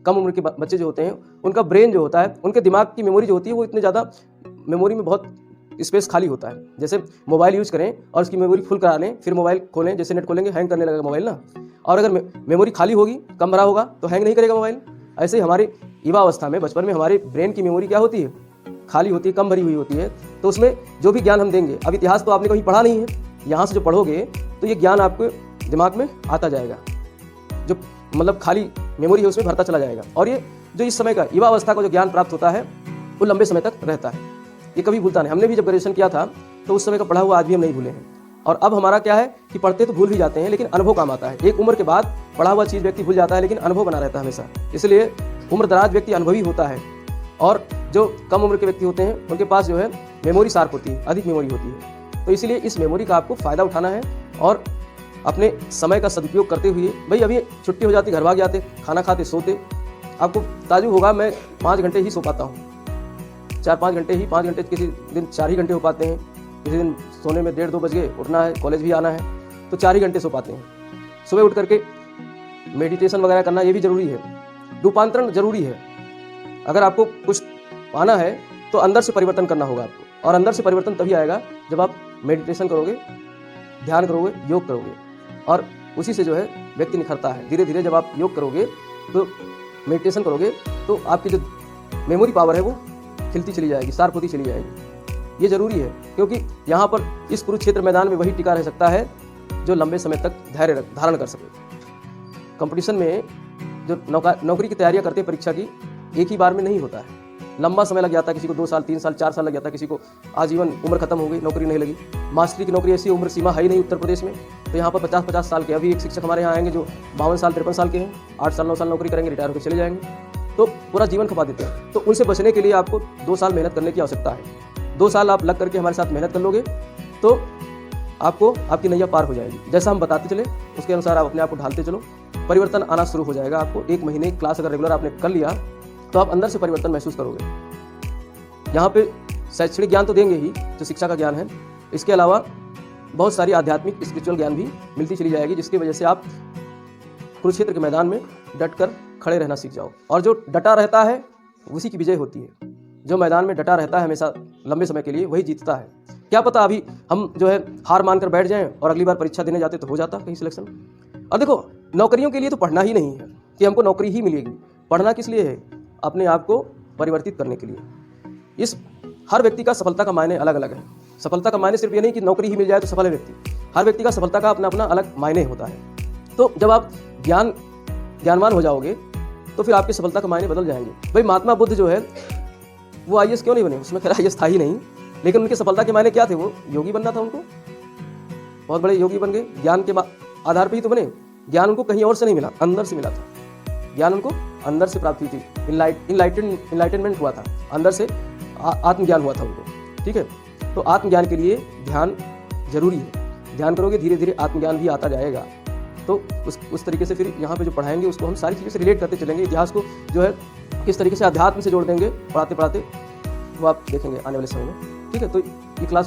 कम उम्र के बच्चे जो होते हैं उनका ब्रेन जो होता है, उनके दिमाग की मेमोरी जो होती है वो इतने ज़्यादा मेमोरी में बहुत स्पेस खाली होता है। जैसे मोबाइल यूज़ करें और उसकी मेमोरी फुल करा लें, फिर मोबाइल खोलें, जैसे नेट खोलेंगे हैंग करने लगेगा मोबाइल ना। और अगर मेमोरी खाली होगी, कम भरा होगा तो हैंग नहीं करेगा मोबाइल। ऐसे ही हमारी युवा अवस्था में, बचपन में हमारे ब्रेन की मेमोरी क्या होती है, खाली होती है, कम भरी हुई होती है। तो उसमें जो भी ज्ञान हम देंगे, अब इतिहास तो आपने कहीं पढ़ा नहीं है, यहाँ से जो पढ़ोगे तो ये ज्ञान आपके दिमाग में आता जाएगा, जो मतलब खाली मेमोरी है उसमें भरता चला जाएगा। और ये जो इस समय का युवा अवस्था का जो ज्ञान प्राप्त होता है वो लंबे समय तक रहता है, ये कभी भूलता नहीं। हमने भी जब ग्रेजुएशन किया था तो उस समय का पढ़ा हुआ आज भी हम नहीं भूले हैं। और अब हमारा क्या है कि पढ़ते तो भूल भी जाते हैं, लेकिन अनुभव काम आता है। एक उम्र के बाद पढ़ा हुआ चीज़ व्यक्ति भूल जाता है, लेकिन अनुभव बना रहता है हमेशा। इसलिए उम्र दराज व्यक्ति अनुभवी होता है। और जो कम उम्र के व्यक्ति होते हैं उनके पास जो है मेमोरी शार्प होती है, अधिक मेमोरी होती है। तो इसीलिए इस मेमोरी का आपको फ़ायदा उठाना है और अपने समय का सदुपयोग करते हुए, भाई अभी छुट्टी हो जाती, घर भाग जाते, खाना खाते, सोते, आपको ताजुब होगा मैं 5 घंटे ही सो पाता हूँ, 4-5 घंटे ही, 5 घंटे, किसी दिन 4 ही घंटे हो पाते हैं, किसी दिन सोने में 1:30-2 बज गए, उठना है, कॉलेज भी आना है, तो 4 ही घंटे सो पाते हैं। सुबह उठ करके मेडिटेशन वगैरह करना ये भी ज़रूरी है, रूपांतरण ज़रूरी है। अगर आपको कुछ पाना है तो अंदर से परिवर्तन करना होगा आपको, और अंदर से परिवर्तन तभी आएगा जब आप मेडिटेशन करोगे, ध्यान करोगे, योग करोगे, और उसी से जो है व्यक्ति निखरता है। धीरे धीरे जब आप योग करोगे तो मेडिटेशन करोगे तो आपकी जो मेमोरी पावर है वो खिलती चली जाएगी, शार्प होती चली जाएगी। ये ज़रूरी है, क्योंकि यहाँ पर इस कुरुक्षेत्र मैदान में वही टिका रह सकता है जो लंबे समय तक धैर्य धारण कर सके। कंपटीशन में जो नौकरी की तैयारियाँ करते हैं परीक्षा की, एक ही बार में नहीं होता है, लंबा समय लग जाता है। किसी को 2 साल, 3 साल, 4 साल लग जाता है, किसी को आजीवन उम्र खत्म हो गई, नौकरी नहीं लगी। मास्टरी की नौकरी ऐसी उम्र सीमा है ही नहीं उत्तर प्रदेश में, तो यहाँ पर 50-50 साल के, अभी एक शिक्षक हमारे यहाँ आएंगे जो 52 साल, 53 साल के हैं, 8 साल 9 साल नौकरी करेंगे, रिटायर होकर चले जाएंगे, तो पूरा जीवन खपा देते हैं। तो उनसे बचने के लिए आपको 2 साल मेहनत करने की आवश्यकता है। 2 साल आप लग करके हमारे साथ मेहनत कर लोगे तो आपको आपकी नैया पार हो जाएगी। जैसा हम बताते चले उसके अनुसार आप अपने आप को ढालते चलो, परिवर्तन आना शुरू हो जाएगा। आपको 1 महीने क्लास अगर रेगुलर आपने कर लिया तो आप अंदर से परिवर्तन महसूस करोगे। यहाँ पे शैक्षणिक ज्ञान तो देंगे ही, जो शिक्षा का ज्ञान है, इसके अलावा बहुत सारी आध्यात्मिक स्पिरिचुअल ज्ञान भी मिलती चली जाएगी, जिसकी वजह से आप कुरुक्षेत्र के मैदान में डट कर खड़े रहना सीख जाओ। और जो डटा रहता है उसी की विजय होती है। जो मैदान में डटा रहता है हमेशा लंबे समय के लिए, वही जीतता है। क्या पता अभी हम जो है हार मानकर बैठ जाएं और अगली बार परीक्षा देने जाते तो हो जाता कहीं सिलेक्शन। और देखो, नौकरियों के लिए तो पढ़ना ही नहीं है कि हमको नौकरी ही मिलेगी। पढ़ना किस लिए है? अपने आप को परिवर्तित करने के लिए। इस हर व्यक्ति का सफलता का मायने अलग अलग है। सफलता का मायने सिर्फ ये नहीं कि नौकरी ही मिल जाए तो सफल है व्यक्ति। हर व्यक्ति का सफलता का अपना अपना अलग मायने होता है। तो जब आप ज्ञानवान हो जाओगे तो फिर आपकी सफलता का मायने बदल जाएंगे। भाई महात्मा बुद्ध जो है वो IAS क्यों नहीं बने? उसमें खैर IAS था ही नहीं, लेकिन उनकी सफलता के मायने क्या थे? वो योगी बनना था उनको, बहुत बड़े योगी बन गए। ज्ञान के आधार पर ही तो बने। ज्ञान उनको कहीं और से नहीं मिला, अंदर से मिला था। ज्ञान उनको अंदर से प्राप्त हुई थी, इनलाइटनमेंट हुआ था, अंदर से आत्मज्ञान हुआ था उनको। ठीक है, तो आत्मज्ञान के लिए ध्यान जरूरी है। ध्यान करोगे धीरे धीरे आत्मज्ञान भी आता जाएगा। तो उस तरीके से फिर यहाँ पे जो पढ़ाएंगे उसको हम सारी चीज़ों से रिलेट करते चलेंगे। इतिहास को जो है किस तरीके से अध्यात्म से जोड़ देंगे पढ़ाते पढ़ाते, वो आप देखेंगे आने वाले समय में। ठीक है, तो ये क्लास